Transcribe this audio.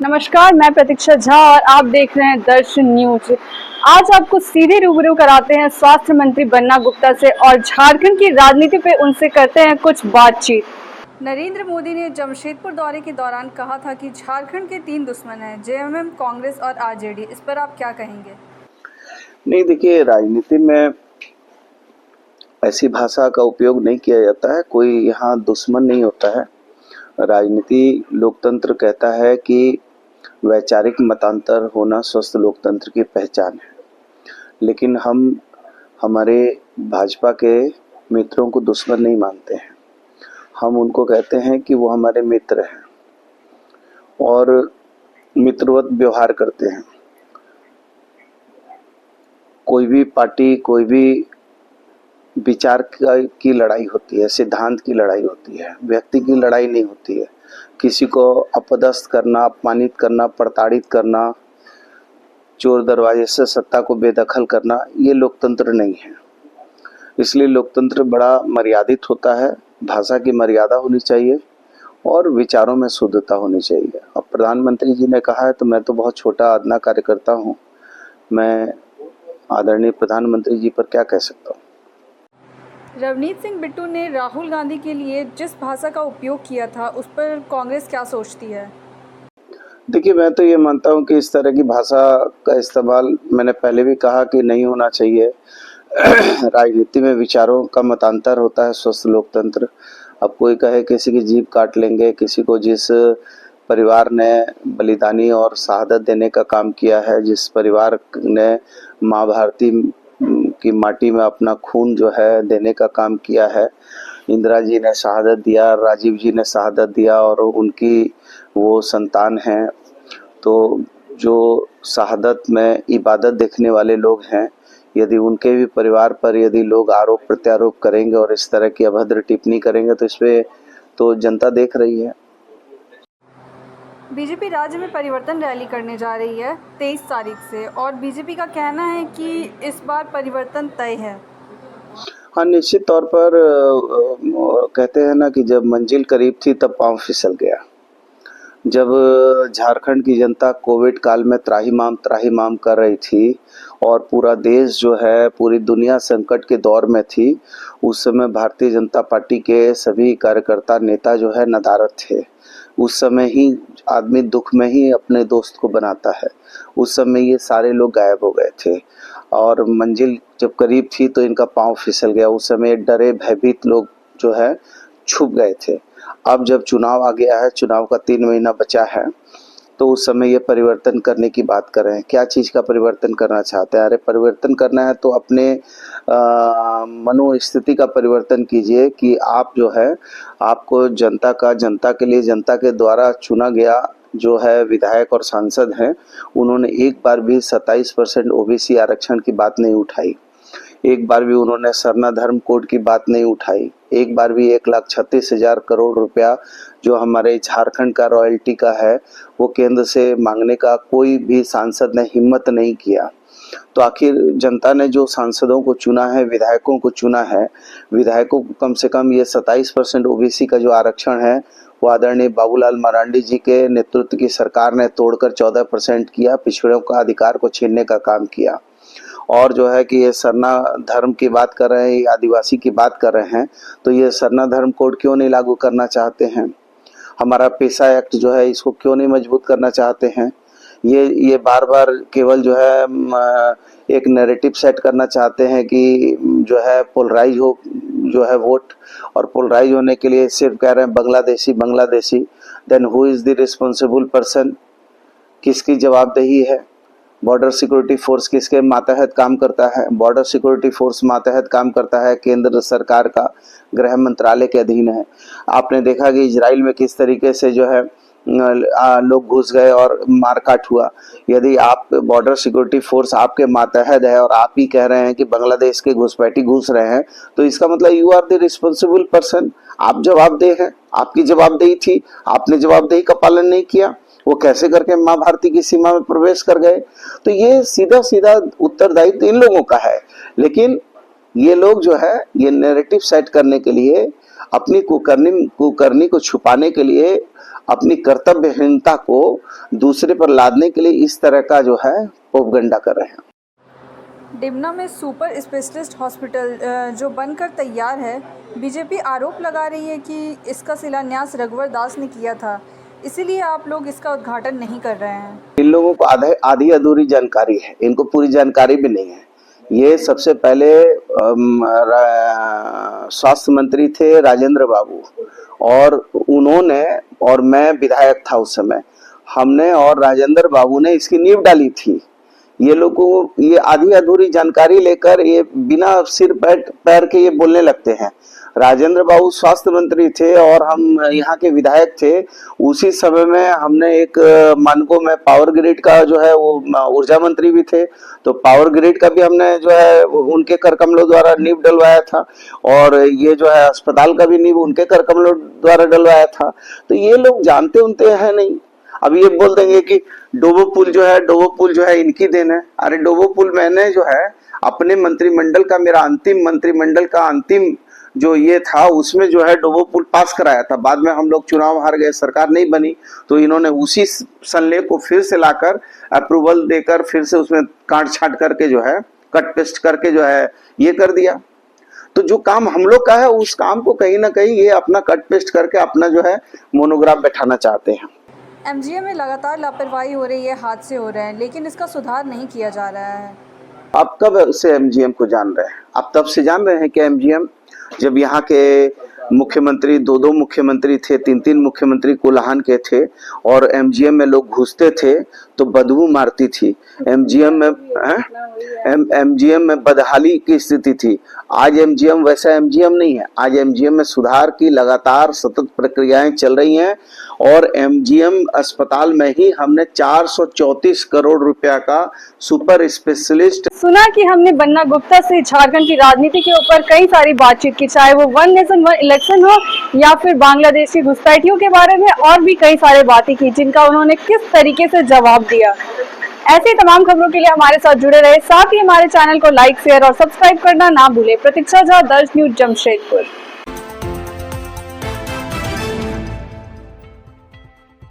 नमस्कार, मैं प्रतीक्षा झा और आप देख रहे हैं दर्शन न्यूज। आज आपको सीधे रूबरू कराते हैं स्वास्थ्य मंत्री बन्ना गुप्ता से और झारखंड की राजनीति पे उनसे करते हैं कुछ बातचीत। नरेंद्र मोदी ने जमशेदपुर दौरे के दौरान कहा था कि झारखंड के 3 दुश्मन हैं, जेएमएम, कांग्रेस और आरजेडी। इस पर आप क्या कहेंगे? नहीं, देखिए, राजनीति में ऐसी भाषा का उपयोग नहीं किया जाता है। कोई यहाँ दुश्मन नहीं होता है। राजनीति, लोकतंत्र कहता है कि वैचारिक मतांतर होना स्वस्थ लोकतंत्र की पहचान है। लेकिन हम हमारे भाजपा के मित्रों को दुश्मन नहीं मानते हैं। हम उनको कहते हैं कि वो हमारे मित्र हैं और मित्रवत व्यवहार करते हैं। कोई भी पार्टी, कोई भी विचार की लड़ाई होती है, सिद्धांत की लड़ाई होती है, व्यक्ति की लड़ाई नहीं होती है। किसी को अपदस्थ करना, अपमानित करना, प्रताड़ित करना, चोर दरवाजे से सत्ता को बेदखल करना, ये लोकतंत्र नहीं है। इसलिए लोकतंत्र बड़ा मर्यादित होता है। भाषा की मर्यादा होनी चाहिए और विचारों में शुद्धता होनी चाहिए। अब प्रधानमंत्री जी ने कहा है तो मैं तो बहुत छोटा अदना कार्यकर्ता हूँ। मैं आदरणीय प्रधानमंत्री जी पर क्या कह सकता हूँ। रवनीत सिंह बिट्टू ने राहुल गांधी के लिए जिस भाषा का उपयोग किया था उस पर कांग्रेस क्या सोचती है? देखिए, मैं तो ये मानता हूँ कि इस तरह की भाषा का इस्तेमाल, मैंने पहले भी कहा कि नहीं होना चाहिए। राजनीति में विचारों का मतांतर होता है स्वस्थ लोकतंत्र। अब कोई कहे किसी की जीभ काट लेंगे, किसी को जिस परिवार ने बलिदानी और शहादत देने का काम किया है, जिस परिवार ने माँ भारती की माटी में अपना खून जो है देने का काम किया है। इंदिरा जी ने शहादत दिया, राजीव जी ने शहादत दिया और उनकी वो संतान हैं। तो जो शहादत में इबादत देखने वाले लोग हैं, यदि उनके भी परिवार पर यदि लोग आरोप प्रत्यारोप करेंगे और इस तरह की अभद्र टिप्पणी करेंगे तो इसमें तो जनता देख रही है। बीजेपी राज्य में परिवर्तन रैली करने जा रही है 23 तारीख से और बीजेपी का कहना है कि इस बार परिवर्तन तय है। हाँ, निश्चित तौर पर कहते हैं ना कि जब मंजिल करीब थी तब पांव फिसल गया। जब झारखंड की जनता कोविड काल में त्राहिमाम कर रही थी और पूरा देश जो है, पूरी दुनिया संकट के दौर में थी, उस समय भारतीय जनता पार्टी के सभी कार्यकर्ता, नेता जो है नदारद थे। उस समय ही आदमी दुख में ही अपने दोस्त को बनाता है। उस समय ये सारे लोग गायब हो गए थे और मंजिल जब करीब थी तो इनका पांव फिसल गया। उस समय डरे भयभीत लोग जो है छुप गए थे। अब जब चुनाव आ गया है, चुनाव का 3 महीना बचा है, तो उस समय ये परिवर्तन करने की बात कर रहे हैं। क्या चीज़ का परिवर्तन करना चाहते हैं? अरे परिवर्तन करना है तो अपने मनोस्थिति का परिवर्तन कीजिए कि आप जो है, आपको जनता के लिए, जनता के द्वारा चुना गया जो है विधायक और सांसद हैं, उन्होंने एक बार भी 27% ओबीसी आरक्षण की बात नहीं उठाई। एक बार भी उन्होंने सरना धर्म कोड की बात नहीं उठाई। एक बार भी 1,36,000 करोड़ रुपया जो हमारे झारखंड का रॉयल्टी का है, वो केंद्र से मांगने का कोई भी सांसद ने हिम्मत नहीं किया। तो आखिर जनता ने जो सांसदों को चुना है, विधायकों को चुना है, विधायकों को कम से कम ये 27% ओबीसी का जो आरक्षण है, वो आदरणीय बाबूलाल मरांडी जी के नेतृत्व की सरकार ने तोड़कर 14% किया, पिछड़ों का अधिकार को छीनने का काम किया। और जो है कि ये सरना धर्म की बात कर रहे हैं, आदिवासी की बात कर रहे हैं, तो ये सरना धर्म कोड क्यों नहीं लागू करना चाहते हैं? हमारा पेशा एक्ट जो है, इसको क्यों नहीं मजबूत करना चाहते हैं? ये बार बार केवल जो है एक नैरेटिव सेट करना चाहते हैं कि जो है पोलराइज हो जो है वोट, और पोलराइज होने के लिए सिर्फ कह रहे हैं Bangladeshi Bangladeshi. Then who is the responsible person? किसकी जवाबदेही है? बॉर्डर सिक्योरिटी फोर्स किसके मातहत काम करता है? बॉर्डर सिक्योरिटी फोर्स मातहत काम करता है केंद्र सरकार का गृह मंत्रालय के अधीन है। आपने देखा कि इजराइल में किस तरीके से जो है लोग घुस गए और मारकाट हुआ। यदि आप बॉर्डर सिक्योरिटी फोर्स आपके मातहत है और आप ही कह रहे हैं कि बांग्लादेश के घुसपैठी घुस रहे हैं, तो इसका मतलब you are the responsible person. आप जवाबदेह हैं, आपकी जवाबदेही थी, आपने जवाबदेही का पालन नहीं किया। वो कैसे करके माँ भारती की सीमा में प्रवेश कर गए? तो ये सीधा सीधा उत्तरदायित्व इन लोगों का है। लेकिन ये लोग जो है, ये नैरेटिव सेट करने के लिए, अपनी कुकर्नी को छुपाने के लिए अपनी कर्तव्यहीनता को दूसरे पर लादने के लिए इस तरह का जो है प्रोपगंडा कर रहे हैं। डिमना में सुपर स्पेशलिस्ट हॉस्पिटल जो बनकर तैयार है, बीजेपी आरोप लगा रही है कि इसका शिलान्यास रघुवर दास ने किया था, इसीलिए आप लोग इसका उद्घाटन नहीं कर रहे हैं। इन लोगों को आधी अधूरी जानकारी है, इनको पूरी जानकारी भी नहीं है। ये सबसे पहले स्वास्थ्य मंत्री थे राजेंद्र बाबू, और उन्होंने, और मैं विधायक था उस समय, हमने और राजेंद्र बाबू ने इसकी नींव डाली थी। ये लोगों ये आधी अधूरी जानकारी लेकर ये बिना सिर पैर के ये बोलने लगते हैं। राजेंद्र बाबू स्वास्थ्य मंत्री थे और हम यहाँ के विधायक थे। उसी समय में हमने एक मानको में पावर ग्रिड का जो है वो ऊर्जा मंत्री भी थे, तो पावर ग्रिड का भी हमने जो है उनके कर कमलों द्वारा नींव डलवाया था, और ये जो है अस्पताल का भी नींव उनके कर कमलों द्वारा डलवाया था। तो ये लोग जानते उनते हैं नहीं। अब ये बोल देंगे कि डोबो पुल जो है इनकी देन है। अरे डोबो पुल मैंने जो है अपने मंत्रिमंडल का, मेरा अंतिम मंत्रिमंडल का अंतिम जो ये था उसमें जो है डोबो पुल पास कराया था। बाद में हम लोग चुनाव हार गए, सरकार नहीं बनी, तो इन्होंने उसी संलेख को फिर से लाकर अप्रूवल देकर फिर से उसमें काट छाट करके जो है कट पेस्ट करके जो है ये कर दिया। तो जो काम हम लोग का है उस काम को कहीं ना कहीं ये अपना कट पेस्ट करके अपना जो है मोनोग्राफ बैठाना चाहते हैं। एमजीएम में लगातार लापरवाही हो रही है, हादसे हो रहे हैं, लेकिन इसका सुधार नहीं किया जा रहा है। आप कब से एमजीएम को जान रहे हैं? आप तब से जान रहे हैं कि एमजीएम, जब यहाँ के मुख्यमंत्री दो मुख्यमंत्री थे, तीन मुख्यमंत्री कोल्हान के थे, और एमजीएम में लोग घुसते थे तो बदबू मारती थी। एमजीएम में बदहाली की स्थिति थी। आज एमजीएम वैसा एमजीएम नहीं है। आज एमजीएम में सुधार की लगातार सतत प्रक्रियाएं चल रही हैं, और एमजीएम अस्पताल में ही हमने 434 करोड़ रुपया का सुपर स्पेशलिस्ट। सुना कि हमने बन्ना गुप्ता से झारखंड की राजनीति के ऊपर कई सारी बातचीत की, चाहे वो वन नेशन वन इलेक्शन हो या फिर बांग्लादेश की घुसपैठियों के बारे में, और भी कई सारे बातें की जिनका उन्होंने किस तरीके से जवाब दिया। ऐसी तमाम खबरों के लिए हमारे साथ जुड़े रहे, साथ ही हमारे चैनल को लाइक, शेयर और सब्सक्राइब करना ना भूले। प्रतीक्षा झा, दर्श न्यूज, जमशेदपुर।